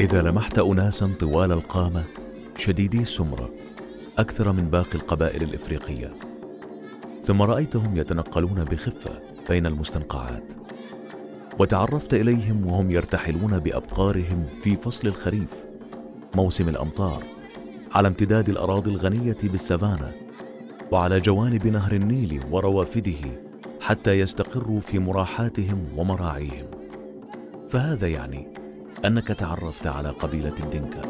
إذا لمحت أناسا طوال القامة شديدي السمرة أكثر من باقي القبائل الإفريقية، ثم رأيتهم يتنقلون بخفة بين المستنقعات، وتعرفت إليهم وهم يرتحلون بأبقارهم في فصل الخريف موسم الأمطار على امتداد الأراضي الغنية بالسافانا وعلى جوانب نهر النيل وروافده حتى يستقروا في مراحاتهم ومراعيهم، فهذا يعني أنك تعرفت على قبيلة الدنكا.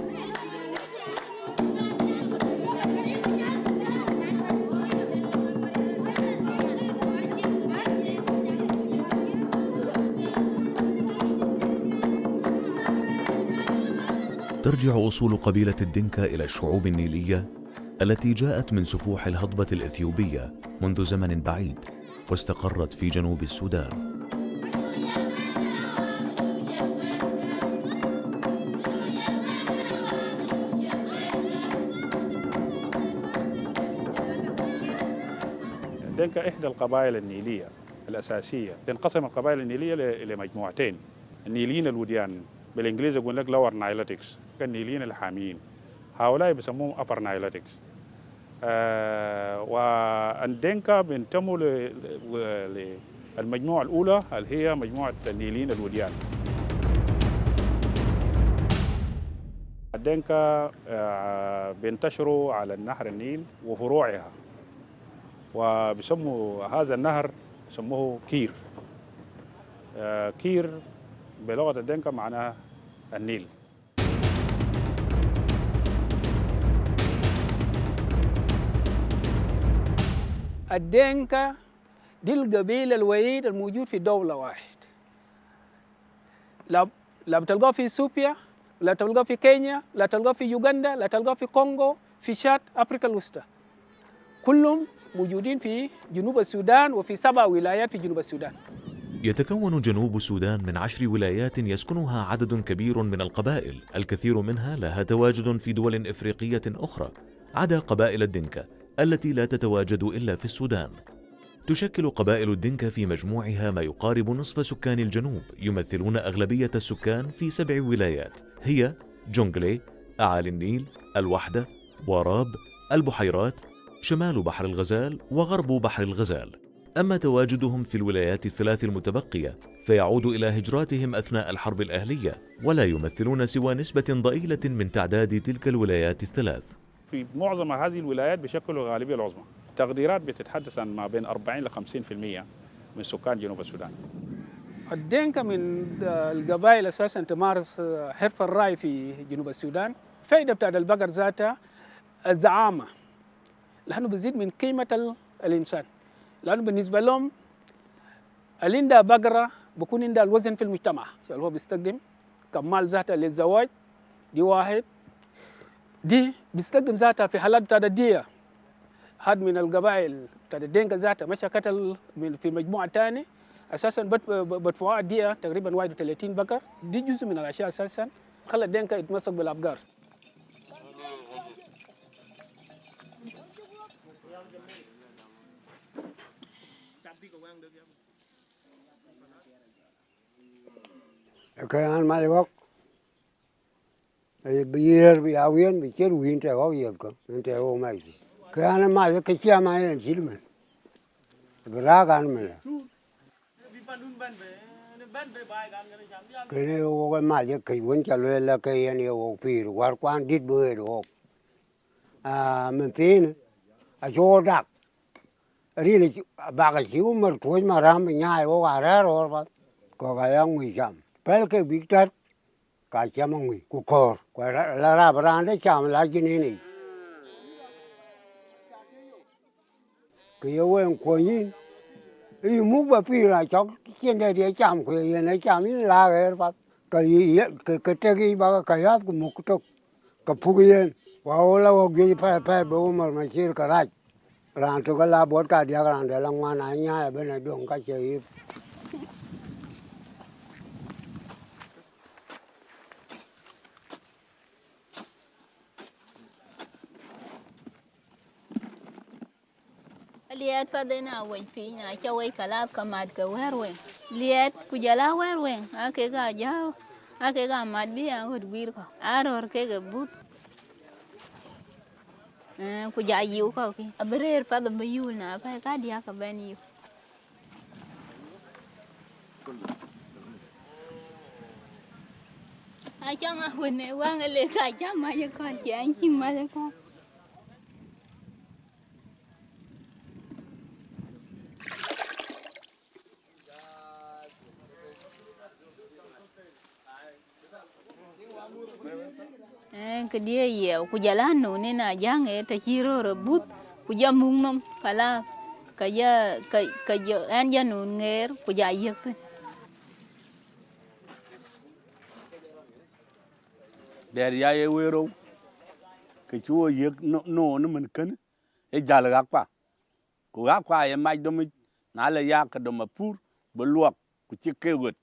ترجع أصول قبيلة الدنكا إلى الشعوب النيلية التي جاءت من سفوح الهضبة الإثيوبية منذ زمن بعيد واستقرت في جنوب السودان. دينكا إحدى القبائل النيلية الأساسية. تنقسم القبائل النيلية لمجموعتين: النيليين الوديان، بالإنجليزي يقول لك lower Nilotics، كالنيليين الحاميين، هؤلاء بيسموهم upper Nilotics. والدينكا بينتموا للمجموعة الأولى اللي هي مجموعة النيليين الوديان. الدينكا بينتشروا على النهر النيل وفروعها، وبيسموا هذا النهر بيسموه كير. كير بلغة الدنكا معناها النيل. الدنكا دي القبيلة الوحيد الموجود في دولة واحد، لا بتلقاه في إثيوبيا، لا تلقاه في كينيا، لا تلقاه في يوغندا، لا تلقاه في كونغو، في شاد، أفريقيا الوسطى، كلهم موجودين في جنوب السودان وفي 7 ولايات في جنوب السودان. يتكون جنوب السودان من 10 ولايات يسكنها عدد كبير من القبائل، الكثير منها لها تواجد في دول إفريقية أخرى عدا قبائل الدنكا التي لا تتواجد إلا في السودان. تشكل قبائل الدنكا في مجموعها ما يقارب نصف سكان الجنوب، يمثلون أغلبية السكان في 7 ولايات هي جونغلي، أعالي النيل، الوحدة، وراب، البحيرات، شمال بحر الغزال وغرب بحر الغزال. أما تواجدهم في الولايات الثلاث المتبقية فيعود إلى هجراتهم أثناء الحرب الأهلية، ولا يمثلون سوى نسبة ضئيلة من تعداد تلك الولايات الثلاث. في معظم هذه الولايات بشكل الغالبية العظمى. تقديرات بتتحدث عن ما بين 40 ل 50% من سكان جنوب السودان. الدنكا من القبائل أساساً تمارس حرف الرعي في جنوب السودان. فائدة بتاعت البقر ذاتها الزعامة، لأنه بيزيد من قيمة الإنسان، لأنه بالنسبة لهم اللي عندها بقرة بكون عندها الوزن في المجتمع، هو بيستخدم كمال ذاتها للزواج، دي واحد. دي بيستخدم ذاتها في حالات بتاعت الدية. هاد من القبائل بتاعت الدنكا ذاتها مشى قتل في مجموعة تاني أساساً بدفعوا الدية تقريباً 31 بقر. دي جزء من الأشياء أساساً خلى الدنكا يتمسك بالأبقار. كان ما يوق بيير بياوين بيصير وين تهو يبقى انت هو ما يجي كان ما يكشي ما ينشيل من براغان من كان هو ما يكشي وين تلو لا كان هو بير وارقان ديد بير هو من ثين أشودك ريني باقي عمر توي ما رام نياي هو عرار هو كوغايان ويشام بالك بيكتر كاشامونغي كوكور لا لا براند شام لا جنيني كيوين كوين اي مو بابيرا شوك كيندا دي شام كوين شام لا غير فات كاي كتغي با كايات كمكتوك كفوغين واولا وجي باي بومر ماشير كراج رانتو كلا بوت كا ديا راند لا وانا نيا بن دون كاشي liet fadena wen pinya cha we kalap kamad ka werwen liet kujala werwen ake ga ja ake ga mat bi a hot gwir ko aror ke ga but ku ja yiu ko ki abrer fa da mayul na fa ka dia ka ben yu a chang a hone wang le ka cha ma je ko chi an chi ma je ko cái dia yeu ku jala no ne na jange ta chiro ro but ku ja mung nom kala ka ja ka jo an ja no nger ku ja yek der ya ye wero ke chuo yek no men ken e jal ga kwa ku ga kwa ye mai do mi na le ya ka do ma pur bo luok ku chi ke gut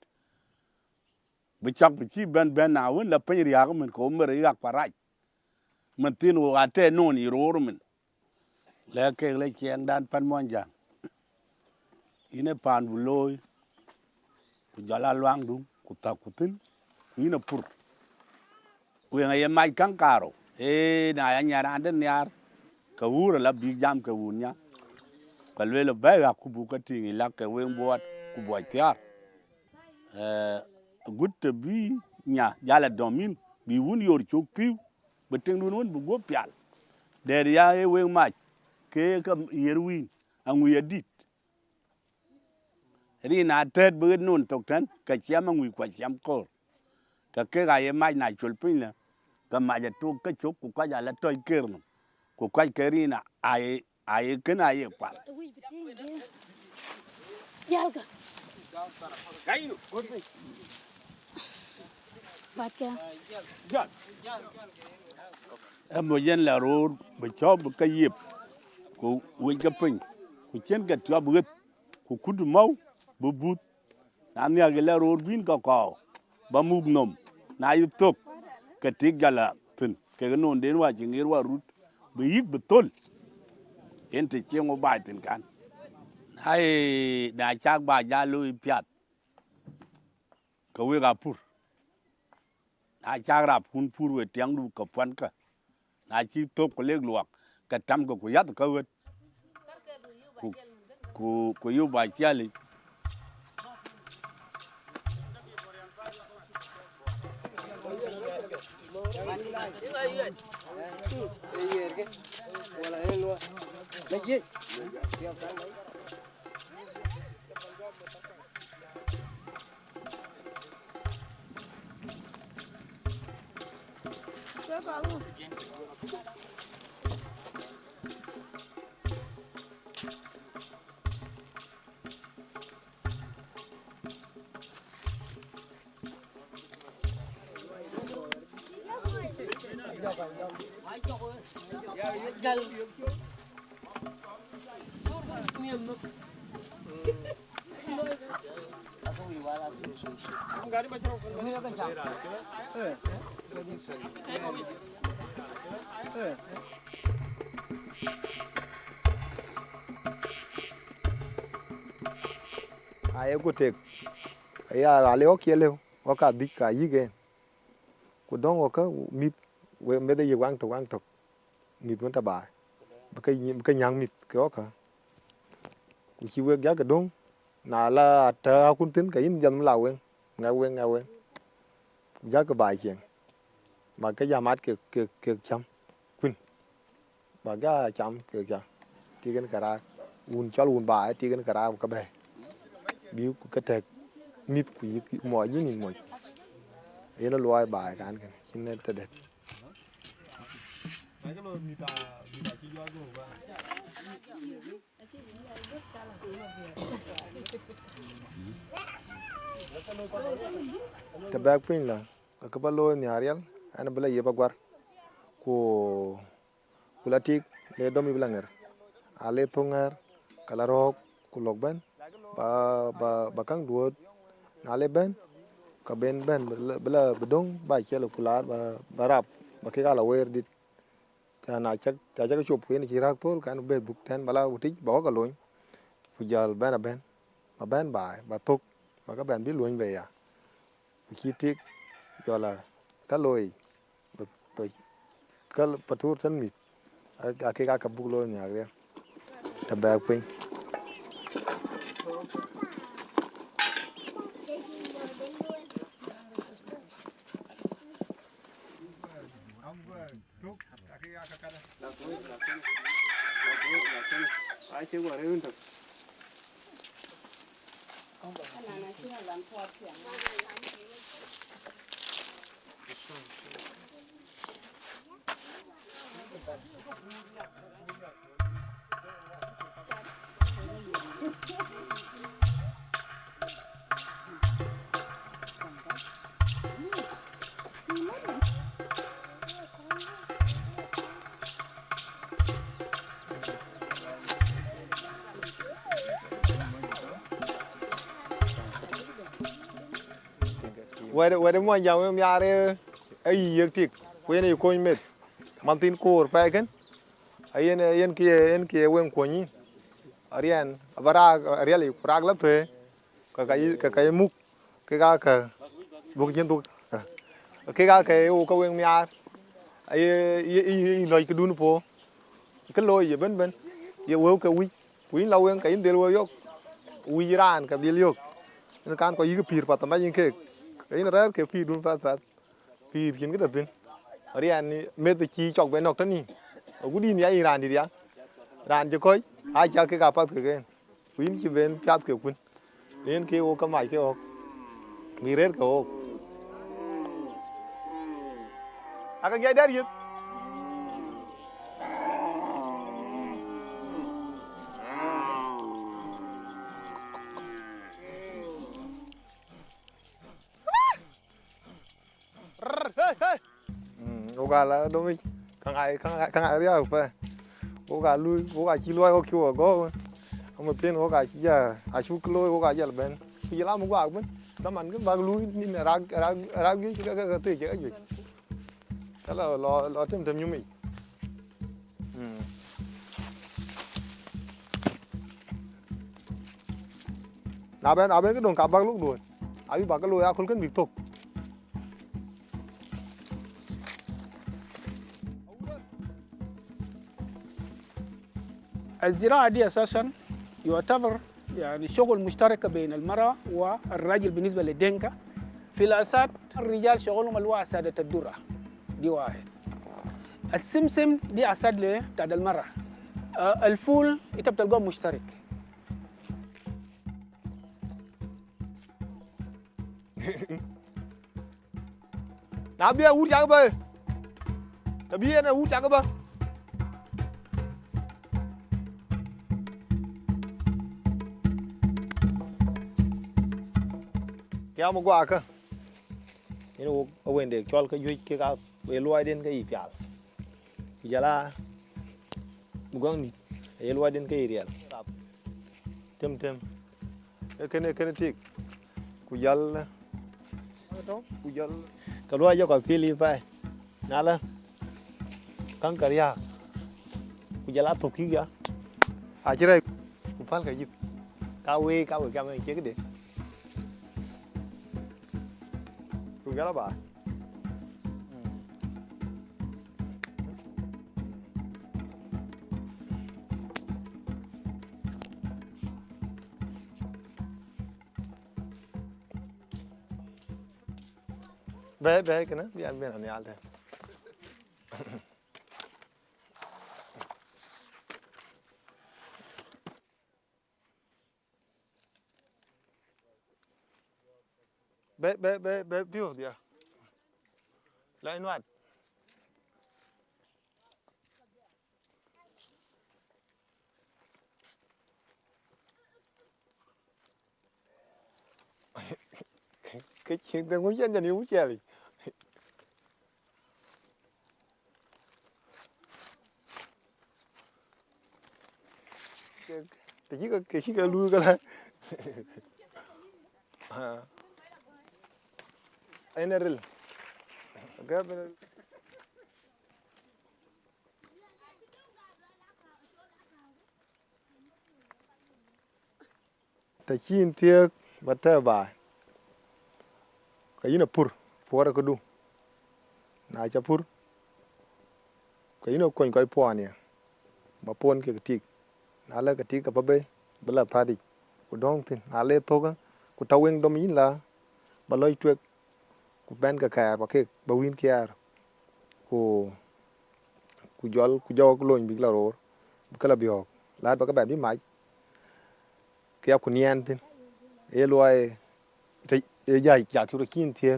bi chak bi chi ben na won la pen ya ga men ko mer ya kwa raj men tin wo ga te no ni ro men le ke le chen dan pan mon jang ine pan bu loy ku jala luang du ku ta ku tin ine pur ku ye mai kan karo e na ya nya ran den yar ka wura la bi jam ka wunya ka le ba ya ku bu ka tingi la ka wen bot ku bo tiar gut bi nya jala domin bi wun yor chuk piu beteng dun won bu go pial der ya e wen ma ke ka yer win angu ya dit ri na tet bu nun tok tan ka chiam angu kwa chiam ko ka ke ga ye ma na chul pin la ka ma ja tu ka chuk ku ka ja la toy ker no ku ka ke ri na ai ke na ye kwa Jalga. Baca. em mo yen la ro be cho bu ka yip ku wi ka pin ku chen ka twa bu ku kudu mau bu but na nya ge la ro bin ka ko ba mug nom na yu tok ka tik gala tin ke non den wa jingir wa rut be yik be tol en te chengo ba tin kan ai da chak ba ja lu piat ka we ga pur na chak rap kun pur we tiang du ka pwan ka na chi top ko leg luak ka tam ko yat ka wet ku yu ba chali ai ko tek ya ale o kiele o ka dik ka yige ku don o ka mit we me de wang to mit won ta ba ka nyang mit ko ka ku chi we ga ka dong na la ta kun tin ka in jam la nga wen ja ka ba chen mà cái da mát ke chăm quên mà cái chăm ke chăm thì cái cara un cho un ba thì cái cara ka be biu cái tek mit ku mo yin mo ena loy ba kan kin ne te det te bak pin la ka ba lo ni ariel ana bela ye ba gwar ko kulatik le domi blanger ale tongar kala rok ku lok ben ba kang duot na le ben ka ben bela bedong ba chelo kular ba rap ba ke kala wer dit ta na chak chop ke ni chirak tol kan be duk ten bala utik ba ka loñ ku jal ben ba ben ba tok ba ka ben bi loñ be ya ki tik gọi là cá lôi tôi cá bắt thua chân mít cái cá cặp bục lôi nhà kia tập bè quên Where the one young yare a year tick when you coin met Mantin core pagan ayen kia wen quany Arian Avara really pragla pe cái múc cái ga cái buộc chân tu cái ga cái ô câu em nhà ai lời cái đun po cái lôi gì bên bên giờ quên cái quý lâu em cái tiền luôn yok quý ran cái tiền yok nó can có ý cái pir patama những cái nó ra cái pir đun phát pir kiến cái đợt bên Arian mệt chi chọc bên nọc thế này ở cái đi này Iran đi đi ran cho coi ai cho cái gặp cái quý chỉ bên phát cái quân nên cái ô cái mày cái ô mi rết cái ô cái gai đấy oga là đâu mi khang ai đấy phải oga lui oga chỉ lui oga kêu oga ông tên oga chỉ là chú lui oga chỉ là bên chỉ là một oga bên đó mình cái bag lui nên là ra cái tự cái gì đó là lo thêm như mình nào bên cái đồng cạp bag lúc đuổi ai bag cái lui à không cần việc tục الزراعة دي أساساً يعتبر يعني شغل مشترك بين المرأة والرجل بالنسبة للدينكا. في الأساد الرجال شغلهم اللي أسادة الذرة دي واحد. السمسم دي أساد له بتاع المرأة. الفول أنت بتلقاه مشترك. نبي أقول يا أبا نبي أنا أقول يا أبا kéo một quả cơ, nên ông quên để cho cái duy cái về loài đến cái gì cả, bây giờ là một con nít, về loài đến cái gì đấy, thêm cái này thiệt, cùi dal, cái loài cho cái phi phải, nãy là, căng cái gì, cùi dal thuộc kia kìa, à chứ đây, cùi phán cái gì, cao về cái này chế cái đấy. Cái đó bà bé cái nó biết ăn bên này thôi bé view dia lại nuốt cái chuyện đang muốn chân là níu chè đi cái chiếc lui cái này Eneril. Ta chin tiek bata ba. Ka yina pur pora ko du na cha pur ko ino kon ko po ne ba pon ke tik na le ke tik ka ba be bala thadi ku dong tin na le to ka ku taweng dom yin la ba loy twek ku ben ka kar ba ke ba win kiar ku jol ku jaw ku loñ bi la ror kala bi hok la ba ka ben bi mai ke ku nien tin e loy te e ja ja ku kin tie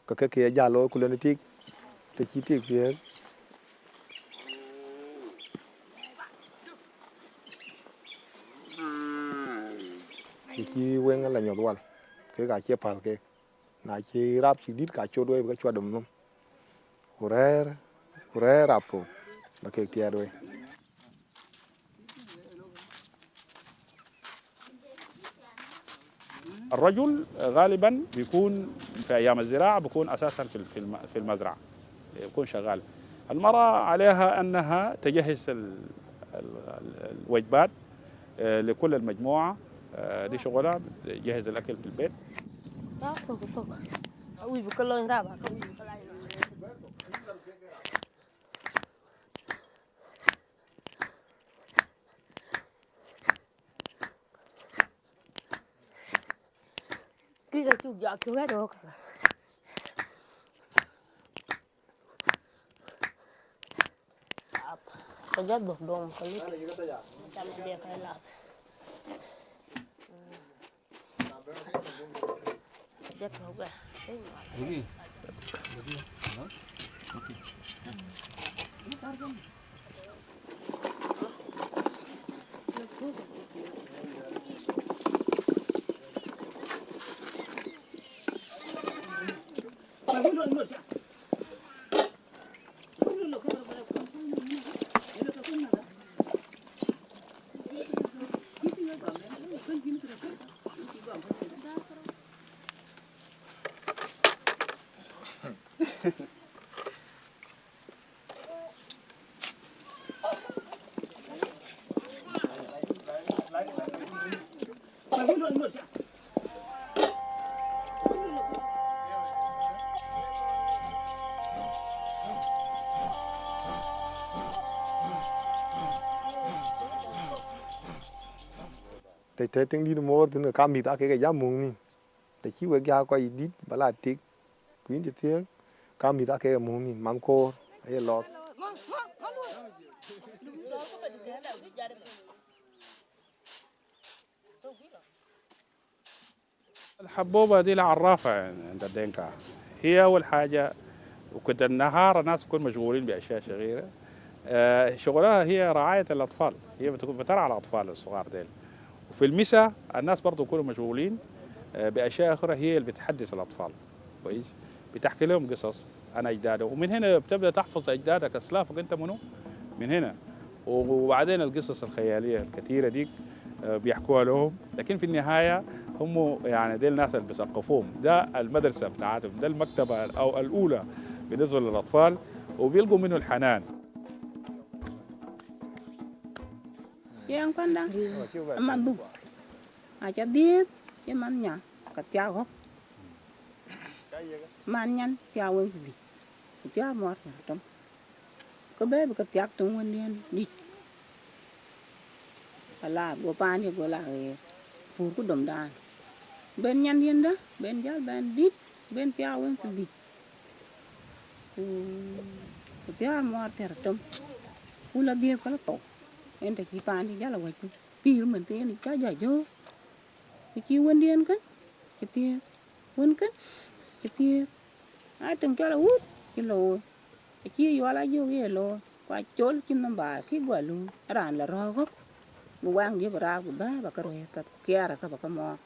ka ke ja lo ku le tik te chi tik tie chi wen la nyod wal ke ga che pal ke na chi rap chi dit ka cho đuôi ka cho đầm nôm kurer rap to ba ke tia đuôi الرجل غالبا بيكون في ايام الزراعه بيكون اساسا في المزرعه يكون شغال. المراه عليها انها تجهز الوجبات لكل المجموعه، دي شغلها تجهز الاكل في البيت. Kira juga kira dok. Kerja dong kali. Sama dia kalah. Kerja juga. Ini. Oke. te ting di mo tin ka mi ta ke ga mung ni te chi we ga ko dit bala tik kuin ti tie ka mi ta ke mung ni man ko e lot الحبوبه دي العرافه عند الدينكا، هي اول حاجه. وكنت النهار الناس بيكونوا مشغولين باشياء صغيره، شغلها هي رعايه الاطفال، هي بترعى الاطفال الصغار ديل. وفي المساء الناس برضو يكونوا مشغولين باشياء اخرى، هي اللي بتحدث الاطفال كويس، بتحكي لهم قصص عن اجدادهم، ومن هنا بتبدا تحفظ اجدادك اسلافك انت منو من هنا. وبعدين القصص الخياليه الكثيره دي بيحكوها لهم، لكن في النهايه هم يعني دي الناس اللي بيثقفوهم، ده المدرسه بتاعتهم، ده المكتبه او الاولى بالنسبه للاطفال، وبيلقوا منه الحنان. Yang pandang, aman bu, aja dia, man nya, kerja kok, man nyan, kerja weng sih, kerja muat tem, kebe kerja tungguan dia di, ala gua pan ya gua lagi, pur dom dan, ben nyan dia dah, ben jal ben dit, ben kerja weng sih, kerja muat tem, pula dia kalau tok. Ente ki pan di jala wajtu pir men te ni cha ja jo ki wen dien kan ki ti wen kan ki ti ai tung cha la ut ki lo ki yo la jo ye lo kwa chol kin nam ba ki gwa lu ran la ro gop bu wang ye bra bu ba ka ro ka kiara ka ba ka mo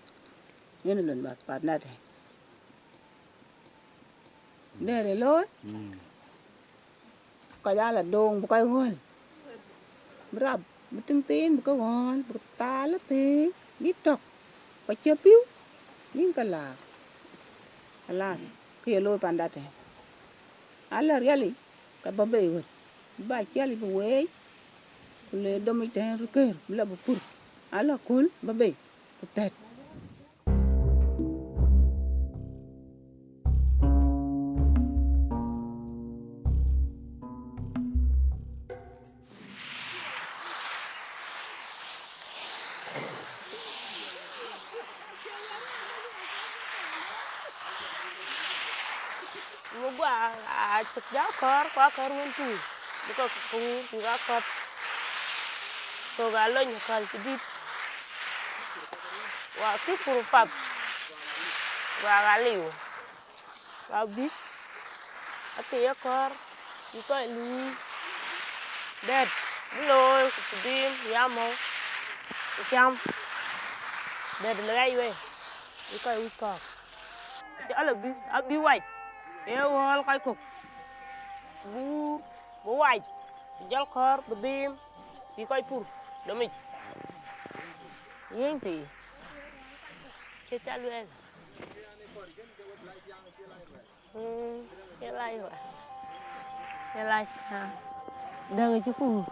ye ni lun ba pa na de lo ka ya la dong bu kai hol berap betung tin buka wan bertala te ditok pacha piu nin kala ala ke lo panda te ala riali ka babe go ba chali bu we le domi te ke la bu pur ala kul babe tet ja kor kwa kor won tu ko ku ga kot to ga lo ni kal ti wa ki pur pap wa ga liu wa bi ati ya kor ko lu det lo ku bi ya mo cham det le ai we ko u ko ja ala bi abi wai e wol kai ko bu wai jal kor bu dim bi koy pur domi yenti che talwel kelai ha dang chu ku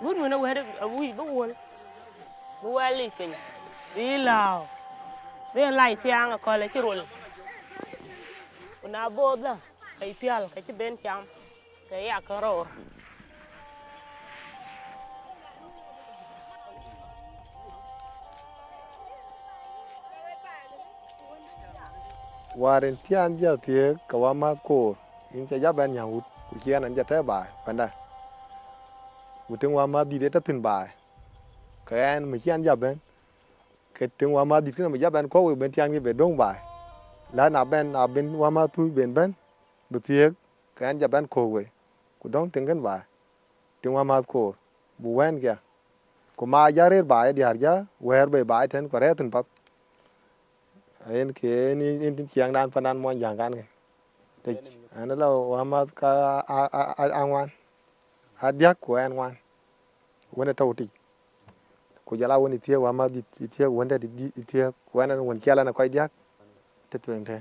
bút mà nó quay được vui bút quên bút quay lì kình đi lao đi lại xiang coi lại cái rồi na bố đó cái pial cái chế bên chăm cái ạc rồi waren tian ja tie kawamat ko in cha ja ban nyawut ku chian an ja te bai panda uting wa ma di de ta tin bai kan mi chian ja ben ke ting wa ma di tin ma ja ben ko we ben tian ge be dong bai la na ben wa ma tu ben ben bu tie kan ja ben ko we ku dong ting gan bai ting wa ma ko bu wen kya ku ma ja re bai di har ja wer be bai ten ko re tin pat en ke ni in chiang dan panan mon yang kan ke te an lo wa ma ka angwan adiak ko an wan wona tawti ko jala woni tie wa ma di tie wonda di tie wana won kala na ko diak te tuen te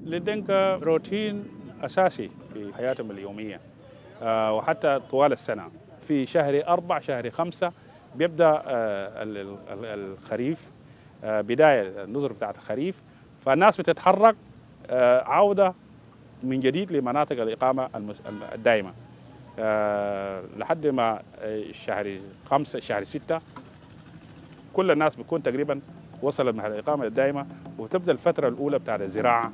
للدنكا روتين أساسي في حياتهم اليومية وحتى طوال السنة. في شهر 4 شهر 5 بيبدأ الخريف، بداية النظر بتاعت الخريف، فالناس بتتحرك عودة من جديد لمناطق الإقامة الدائمة لحد ما شهر 5 شهر 6 كل الناس بتكون تقريبا وصلت من الإقامة الدائمة، وتبدأ الفترة الأولى بتاعت الزراعة.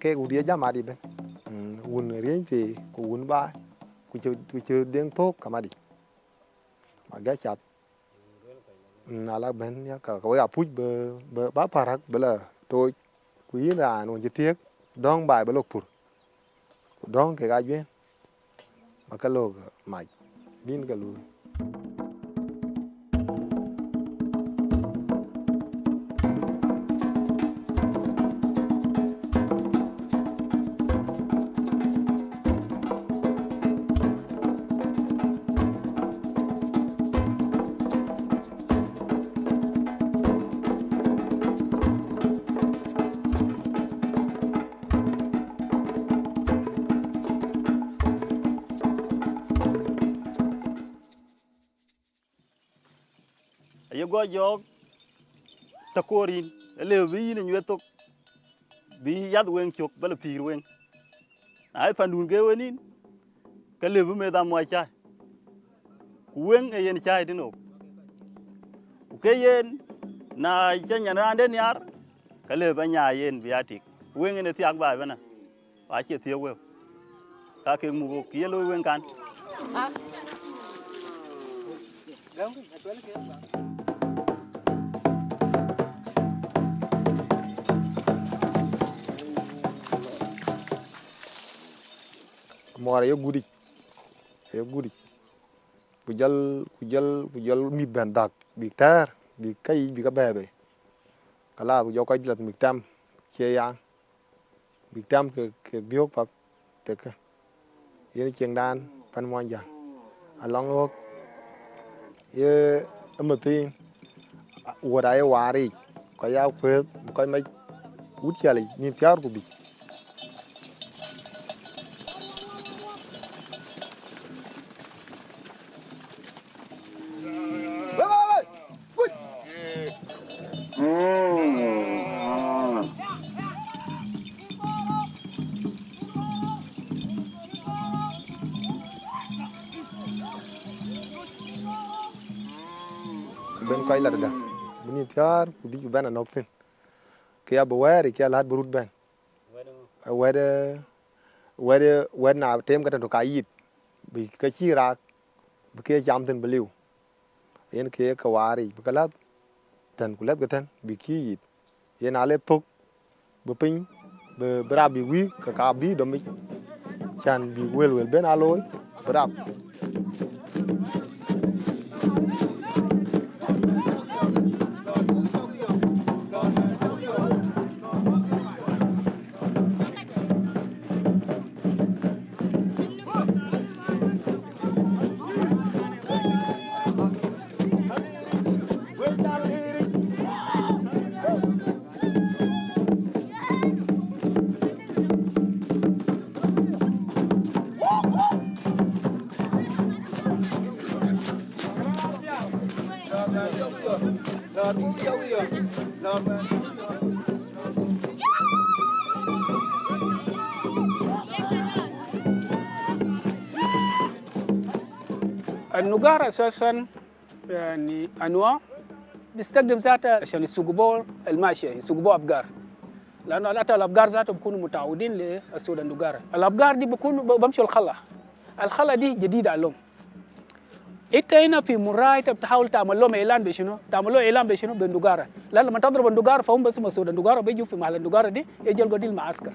ke udia jama di ben wun rien ti ku wun ba ku chu deng thok kamadi ma ga chat ala ben ya ka ya puj be ba parak bela to ku yira non ji tiek dong bai belok pur ku dong ke ga ben ma ka log mai bin ka lu yo go jog takorin le bi ni wetok bi yad wen chok bal pir wen ay pandun ge wenin ka le bu me da mo cha wen e yen cha dino ke yen na chanya na den yar ka le ba nya yen biatik wen ne tiak ba bana ba che tie we ka ke mu go ki lo wen kan mora yo gudi ku jal mit ben dak bi tar bi kay bi ka bebe kala ku jo ko lat mi tam che yang bi tam ke biok pap te ka yen cheng dan pan mon ja along ok ye amatin wo dai wari ko ya kwet ko mai út chali ni tiar ku bi ben koy la da ni tiar ku di ben anok fin ke ya bo wari ke lat burut ben wede na tem ka to kayit bi ka chira bi ke jam tin beliu yen ke ka wari bi ka lat tan ku lat ka tan bi ki yit yen ale tok bi pin bi bra bi wi ka bi do mi chan bi wel ben aloy bra النجار اساسا يعني انواع بيستخدم ذاته عشان يسوقوا الماشيه يسوقوا ابقار لانه الابقار ذاته بيكونوا متعودين للسود النجار الابقار دي بيكونوا بمشوا الخلا دي جديده عليهم انت هنا في مراي بتحاول تعمل لهم اعلان بشنو بالنجاره لان لما تضرب النجاره فهم بس مسود النجاره بيجوا في محل النجاره دي يجي يلقوا دي المعسكر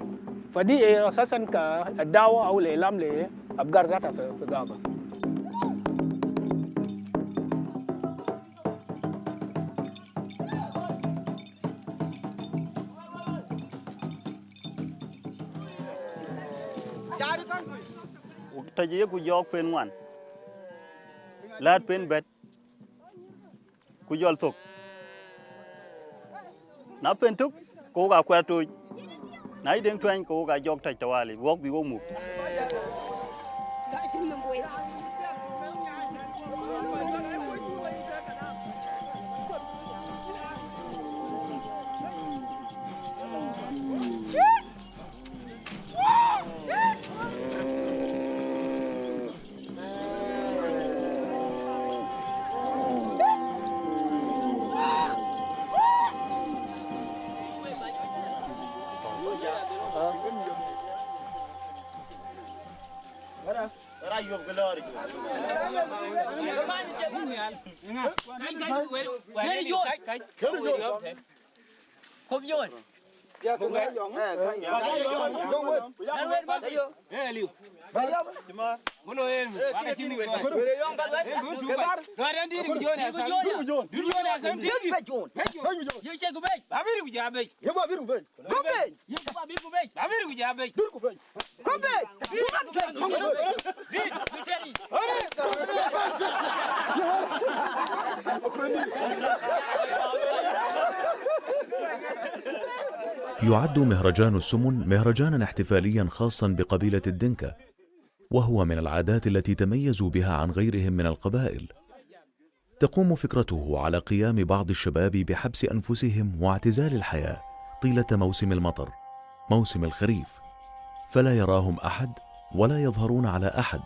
فدي اساسا كالدعوه او الاعلام لابقار ذاتها في الغابه ta je ku jok pen wan lat pen bet ku jol tok na pen tuk ko ga kwa tu na i den twen ko ga jok ta tawali wok bi wo mu يعد مهرجان السمن مهرجانا احتفاليا خاصا بقبيلة الدنكا، وهو من العادات التي تميزوا بها عن غيرهم من القبائل. تقوم فكرته على قيام بعض الشباب بحبس أنفسهم واعتزال الحياة طيلة موسم المطر، موسم الخريف، فلا يراهم أحد ولا يظهرون على أحد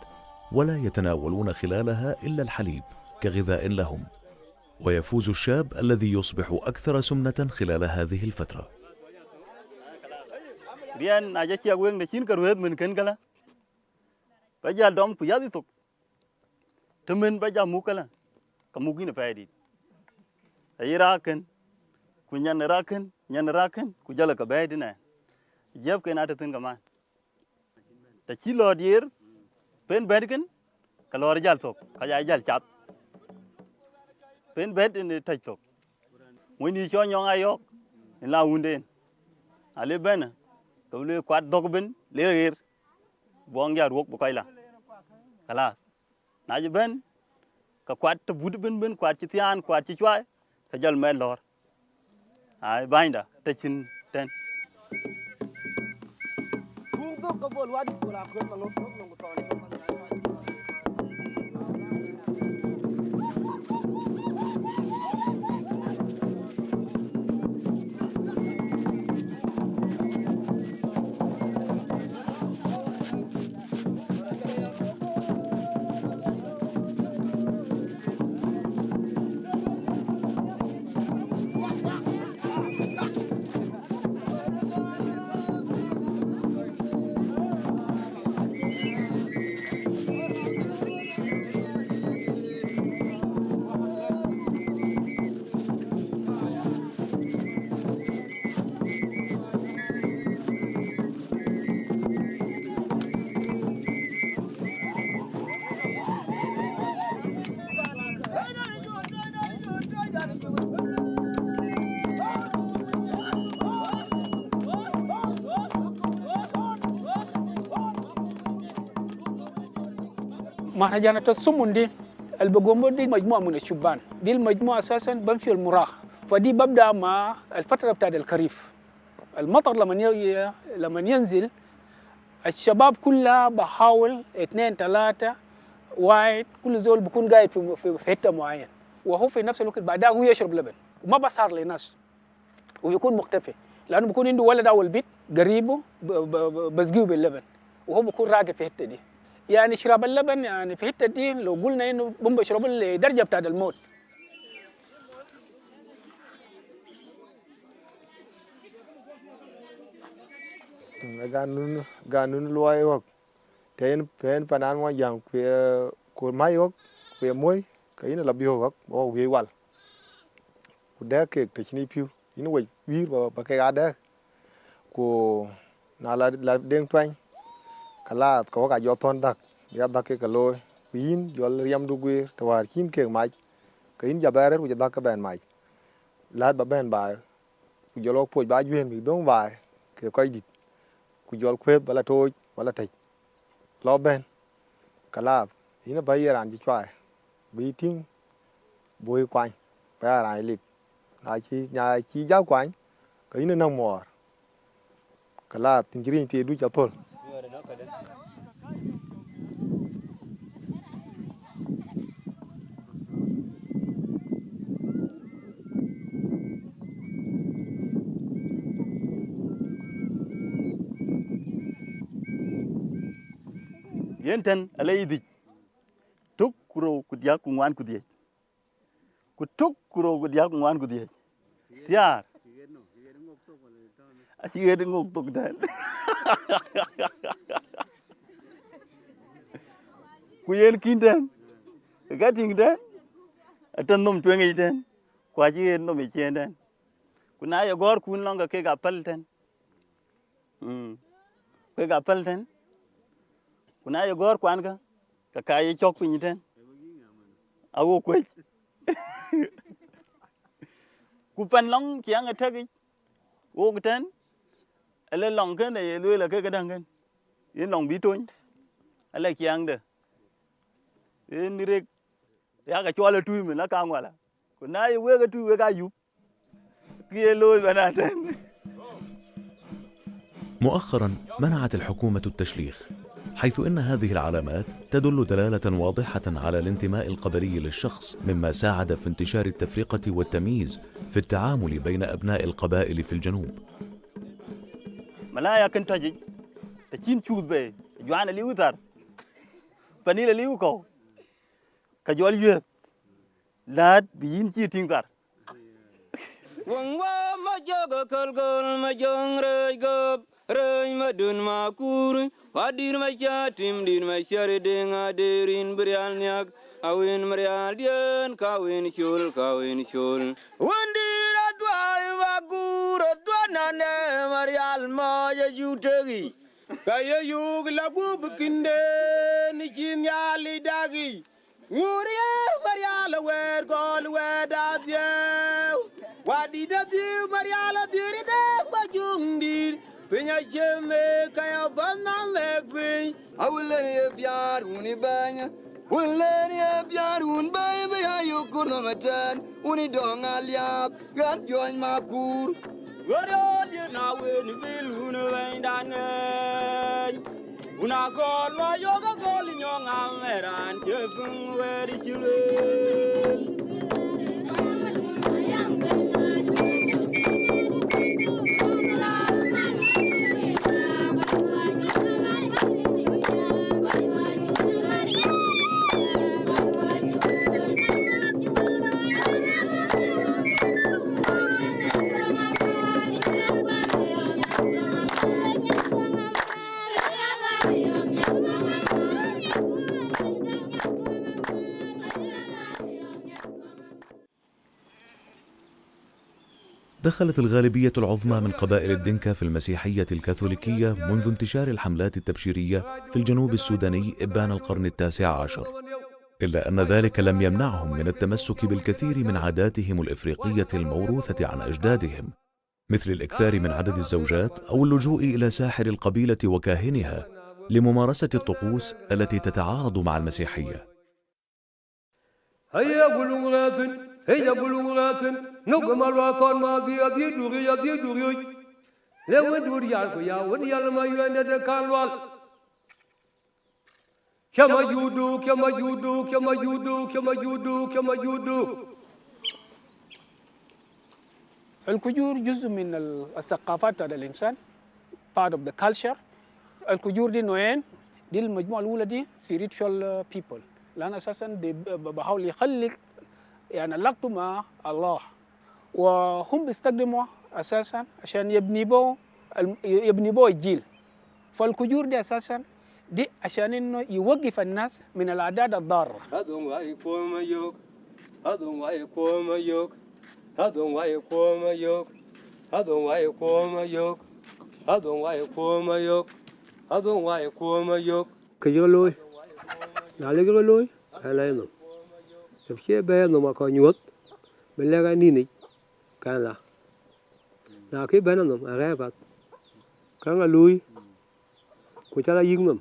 ولا يتناولون خلالها إلا الحليب كغذاء لهم، ويفوز الشاب الذي يصبح أكثر سمنة خلال هذه الفترة. rian aja chia weng de chin karuet min ken kala ba ja dom pu ya di tok temen ba ja mu kala kamu gina pa di ay raken ku nyan raken ku jala ka ba di na jeb ken ata tin kama ta chi lo dier pen bedkin kalor jal tok kaya jal chat pen bed in taj tok woni cho nyong ayok in la wunden ale ben ko le kwat dog ben le rer bong ya ruok bu koy la kala na ji ben ka kwat te bud ben kwat ci tian kwat ci chwai ka jal men lor ai binda te chin ten Kung dog ka bol wadi ko la ko mangot ko nong ton. مهرجان التسمون دي اللي بقوموا دي مجموعة من الشبان دي المجموعة أساسا بمشي المراح فدي ببدأ مع الفترة بتاعت الخريف المطر لما ينزل الشباب كلها بحاول 2 3 واحد كل زول بيكون قاعد في حتة معين وهو في نفس الوقت بعدها هو يشرب لبن وما بصار لناس ويكون مختفي لأنه بيكون عنده ولد أول بيت قريبه بسقيه باللبن وهو بيكون راقد في الحتة دي يعني شراب اللبن يعني في الحته دي لو قلنا انه هم بيشربوا لدرجه بتاعت الموت. ganun luai wak ten panan wa yang ku mai wak ku moy kayin la bio wak o wi wal ku da ke te chini piu ina wai wir ba ke ada ku na la deng twang kala ko ka jo ton dak ya dak ke loy yin jo yam du gwe to war kin ke mai kayin jabare ku dak ka ben mai lad ba ben ba ku jo lo poj ba yuen bi dong ba ke koy dit ku jol kwet bala toj bala tej lo ben kala ina bayeran ji chwa bi ting boy kwang ba rai lit nhà chi giáo quán cái nó nông mò cái là tin chỉ thì đu cho thôi yenten alaydi tuk kuro kudya kungwan kudye kutuk kuro kudya kungwan kudye tiar asiye ngok tok dan kuyen kindan gating dan atan nom twengi dan kwaji nom ichen dan kuna ya gor kun longa ke ga palten ke ga palten kuna ya gor kwan ka kaye chok pin ten awo kwech ku pan long chiang athagi wo ten ele long ke ne lue la ke dang ken yin long bi ton ele chiang de yin rek ya ga chola tu mi na ka ngwala kuna ye we ga tu we ga yu ke lue banaten. مؤخرا منعت الحكومة التشليخ، حيث إن هذه العلامات تدل دلالة واضحة على الانتماء القبلي للشخص، مما ساعد في انتشار التفرقة والتمييز في التعامل بين أبناء القبائل في الجنوب. ملايا كنت تجي تشين شوذ بي جوانا ليوثر فنيلا ليوكو كجوال يوث لاد بيين شي تينكر وانوا ما جوغ كلغول ما جونغ ريغوب ري ما دون ما كور وادير ما شاتيم دين ما شاردين اديرين بريال نياك اوين مريال دين كاوين شول وندير ادواي ما كور ادوانا مريال ما يجوتغي كاي يوغ لاغو بكندين ni kimya li dagi nguriye mariala wer gol weda die wadi da di mariala diri de majungdir pinya jeme kaya banna megwi awle ye biar uni banya Uleni biarun bay bay ayo kurno matan uni dong aliap gan join makur Gorol ye na wen vilun wendane una gol ma yoga gol nyonga meran je fun weri chilwel دخلت الغالبية العظمى من قبائل الدنكا في المسيحية الكاثوليكية منذ انتشار الحملات التبشيرية في الجنوب السوداني إبان القرن التاسع عشر، إلا أن ذلك لم يمنعهم من التمسك بالكثير من عاداتهم الإفريقية الموروثة عن أجدادهم، مثل الإكثار من عدد الزوجات أو اللجوء إلى ساحر القبيلة وكاهنها لممارسة الطقوس التي تتعارض مع المسيحية. هيا بلغات نقم الوطن ما دي دوري لو دوري يا وني ما يند كانوال كما يودو الكجور جزء من الثقافات تاع الإنسان part of the culture. الكجور دي نوعين، دي المجموعة الأولى دي spiritual people لأن أساسا بحاول يخلق يعني علاقته مع الله، وهم بيستخدموا أساسا عشان يبني بو الجيل. فالكجور دي أساسا دي عشان إنه يوقف الناس من العادات الضارة. كيولوي ناليغلوي هلاينو تفشي بينو ما كنيوت بلغا نيني كان لا ناكي بينو أغيبات كان لوي كوتالا يغنم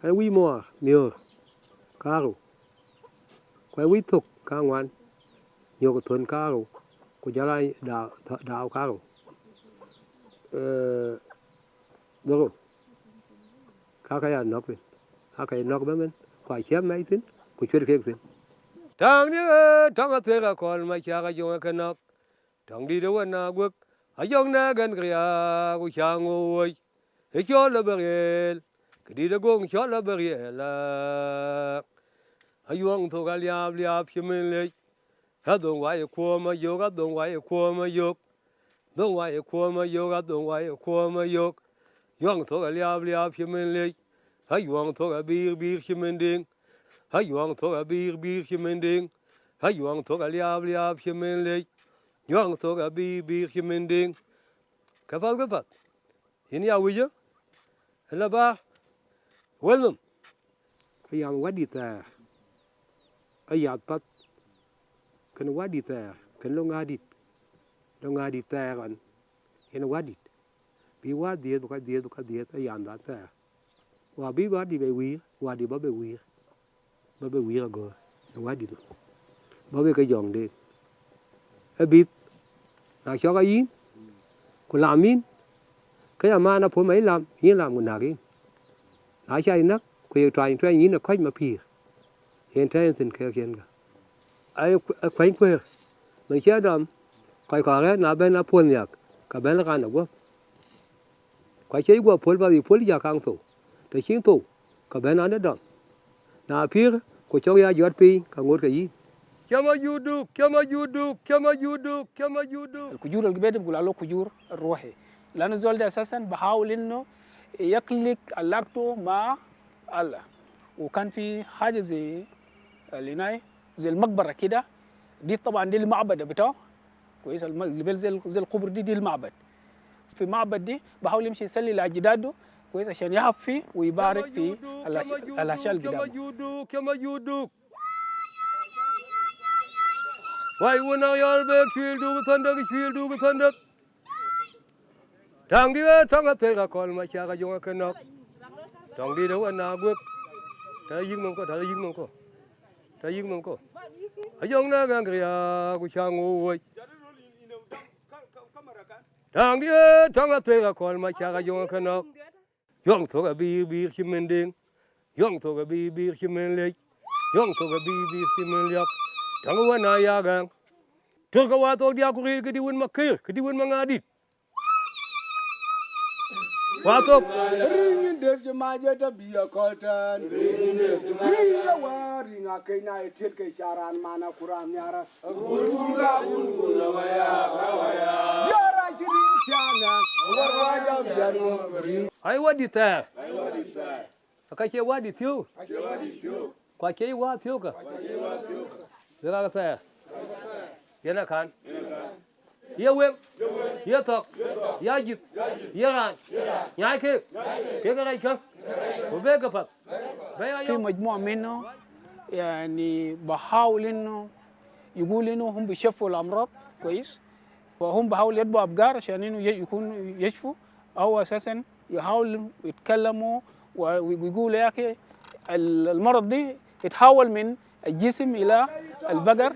أنا وي مور ميور كارو كوي وي توك كان وان يوكو تون كارو كوتالا داو كارو درو كاكايا نوكين كاكايا نوك بمن كواي شيب مايتين كوتشور كيكتين تانغ تانغ تيغا كول ما شاغا جونغ كنوك تانغ دي دو نا غوك اجونغ نا غن كريا كو شانغوي هيشول بغيل كدي دغونغ شول بغيل لا ايوان تو غالياب لياب شمن لي هادون واي كوما يوغا دون واي كوما يوك دون واي كوما يوغا دون واي كوما يوك يوان تو لياب شمن لي هايوان تو بير شمن دين هايوان تو بير شمن دين هايوان تو لياب شمن لي يوان تو بير شمن دين كفال هني اويجو هلا با ولم ايام ودي تا ايات بات كن ودي تا كن لو غادي تا غن هنا ودي بي وادي بكا ايام دا تا وابي وادي بي وادي بابي وي غو وادي دو بابي كا يونغ دي ابيت نا شوغا يين كلامين cái mà nó phô mấy làm như làm một nạc in ai chạy nắc quay trai như nó quay mà pì hiện trai tình kêu hiện cả ai quay quay mình chơi đầm quay cỏ đấy nó bên nó phun nhạc cả bên nó gan được quá quay chơi qua phun vào thì phun giờ càng thủ để chiến thủ cả bên nó đầm nó pì của cháu ya giọt pì cả ngồi cái gì كما يودو الكجور اللي قبل بقول له كجور الروحي لأن الزول ده أساساً بحاول إنه يخلق علاقته مع الله. وكان في حاجة زي اللي زي المقبرة كده، دي طبعاً دي المعبد بتاعه كويس، اللي زي القبر دي المعبد. في معبد دي بحاول يمشي يصلي لأجداده كويس عشان يحفي ويبارك في الاشياء اللي قدامه. كما يودوك واي ونا يالبك شيلدو بتندك شيلدو بتندك tang đi tang cái thế là còn mà cha cái giống cái nóc tang đi đâu anh nào bước thấy dương mông có thấy dương mông có thấy dương mông có ở giống nó cái kia của cha ngồi tang đi tang cái thế là còn mà cha cái giống cái nóc giống thôi cái bi chim mình đen giống thôi cái bi chim mình lệch giống thôi cái bi chim mình liệp tang cái này ya gang thôi cái wa thôi dia kuri cái đi win makir cái đi win mangadit Watuk. Ringin def jama jeta biya koltan. Ringin def jama jeta wa ringa kaina etit ke charan mana kuram nyara. Gurgurga gurgurga waya waya. Yara jirin chana. Warwa jam janu ring. Ai wadi ta. Ai wadi ta. Akache wadi thiu. Ake wadi thiu. Kwa che wa thiu ka. Kwa che wa thiu ka. Dela ka sa. Yana kan. Ia wem, ia thọc, ia dịp, ia ràn, nhai kia, kia cái này không, có biết cái Phật. في مجموعة منه يعني بحاول انه يقول انه هم بيشفوا الامراض كويس وهم بحاول يتبعوا افكار عشان انه يكون يشفوا او اساسا يحاولوا يتكلموا ويقولوا يا اخي المرض دي يتحول من الجسم الى البقر.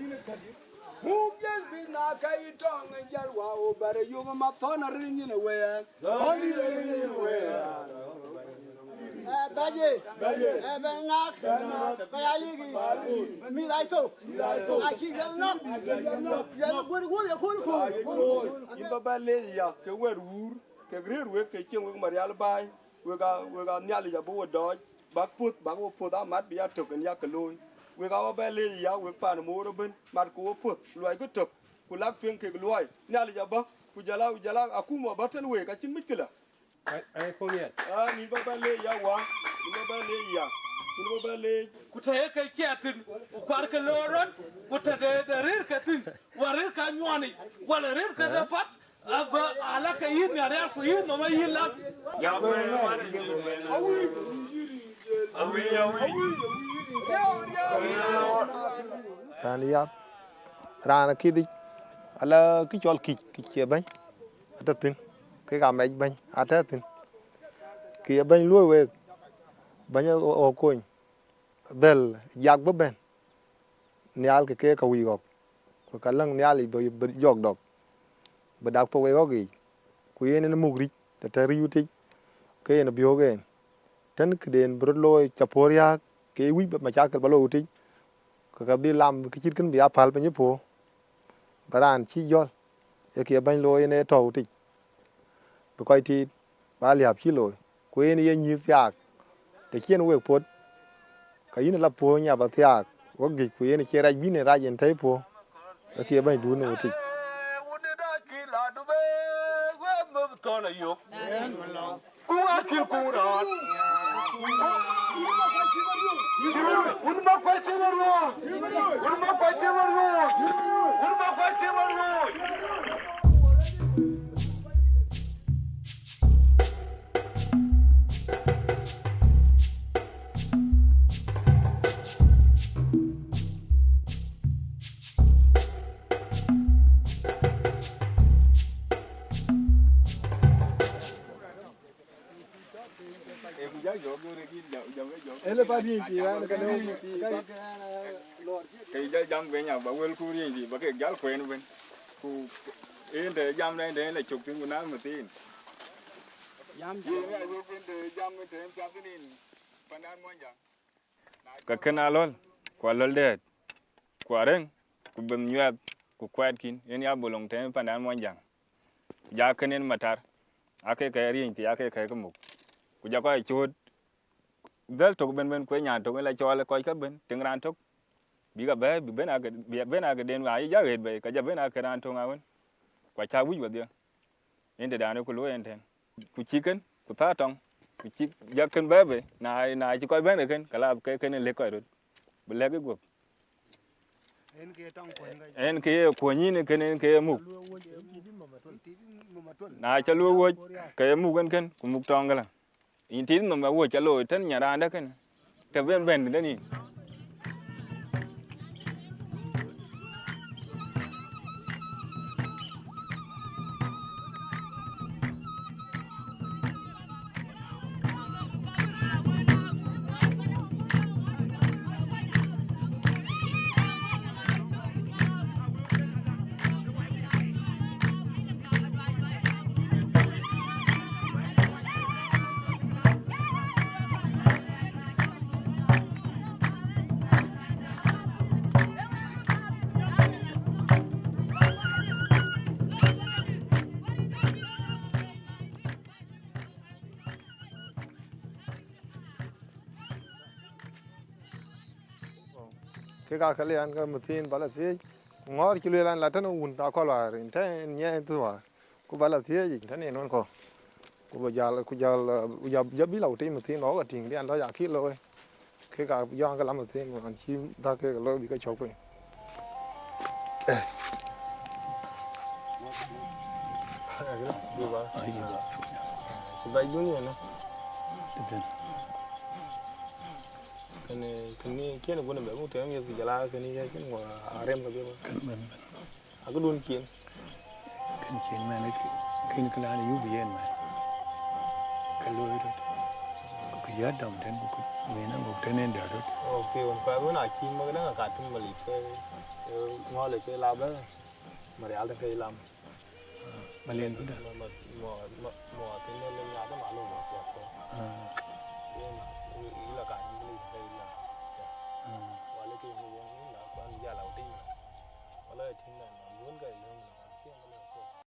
Na kai tong ngal wa o bare yo ma thona ringin we thoni ringin we baje benak kayali gi mi dai to aki gal nok ya gur gur ya kun kun imba balle ya ke wer wur ke grer we ke chen we marial bai we ga nyali ya bo do bak put amat bi ya tok en ya kloy we ga balle ya we pan mo roben mat ko put loy ko tok kulak pen ke loy nyali ya ba ku jala akuma batan we ka chin mitila ai fomiet ni ba balle ya wa ni ba balle ya ni ba balle ku taye kai kiatin ku kwar ka loron ku ta da rir ka tin warir ka nyoni wala rir ka da pat aba ala ka yin ya real ku yin no ma yin la ya awi Tani ya rana kidi ala ki chol ki che bany atatin cái gà mẹ bánh atatin ki bany luo we bany o coin del yak ba ben nial ke ka wi gop ko kalang nial i be jog dog be dak to we gogi ku yene na mugri ta tari yuti ke na bio gen tan kden bro loy chaporia ke wi ma chakal balo uti ko ka di lam ki chit kan bia pal pe nyepo baran chi yol e ke bany loy ne to uti be koy ti ba liap chi loy ku yene ye nyi fiak te chien we pot ka yin la po nya ba fiak wo gi ku yene che raj bi ne raj en tai po e ke bany du no uti tona yok ku akil ku ran un ma kwa chimarro un ma kwa chimarro un ma kwa chimarro ele pa di ki wa ka no cái giờ jam về nhà bảo quên khu gì bảo cái giáo quen bên khu yên để jam đây để là chụp tiếng của nó mà tin jam cái kena lol qua lol det qua reng ku bem nyuat ku kwat kin yen ya bolong tem pandan monjang ja kenen matar ake kay rin ti ake kay kamuk ku ja ko chud dal to ben ko nya to la chole ko ka ben tingran tok biga be ben aga den wa ya red be ka ja ben aga ran to ngawen kwa cha wi wadia ende dane ku lo enten ku chicken ku ta tong ku chik ja ken be na chi ko ben ken kala ke ken le ko rut be le go en ke ko ni ne ken ke mu na cha lu wo ke mu ken ku mu tong gala in tin no ma wo chalo tan nya ra da kan ta ben ben da ni cái cả cái liền cái một thiên bảo là thế ngõ cái luyện là thân ủn ta coi là thế nhẹ tôi bảo cô bảo là thế gì thế này nó còn cô bây giờ biết lâu trên một thiên nó cái tiền đi ăn đó giả khít rồi cái cả do cái làm một thiên mà chim ta cái lôi bị cái chọc rồi đi vào vậy đúng rồi nó cái này kia là quân đội cũng tiếng như cái là cái này cái ngõ rem cái gì mà aku đun kiên mà nó khi cái là như vậy mà cái lối đó cái giá đồng đến cái mình nó một cái nên được ok còn qua bữa nào chim mà cái đó là cả tin mà lịch cái ngõ lịch cái làm đó mà để ăn cái làm mà lên cũng được mà thế nên lên nhà cái mà luôn mà ý là cả những cái này là và lấy cái người là quan gia đầu tiên mà lấy thì là muốn cái lương là kia mà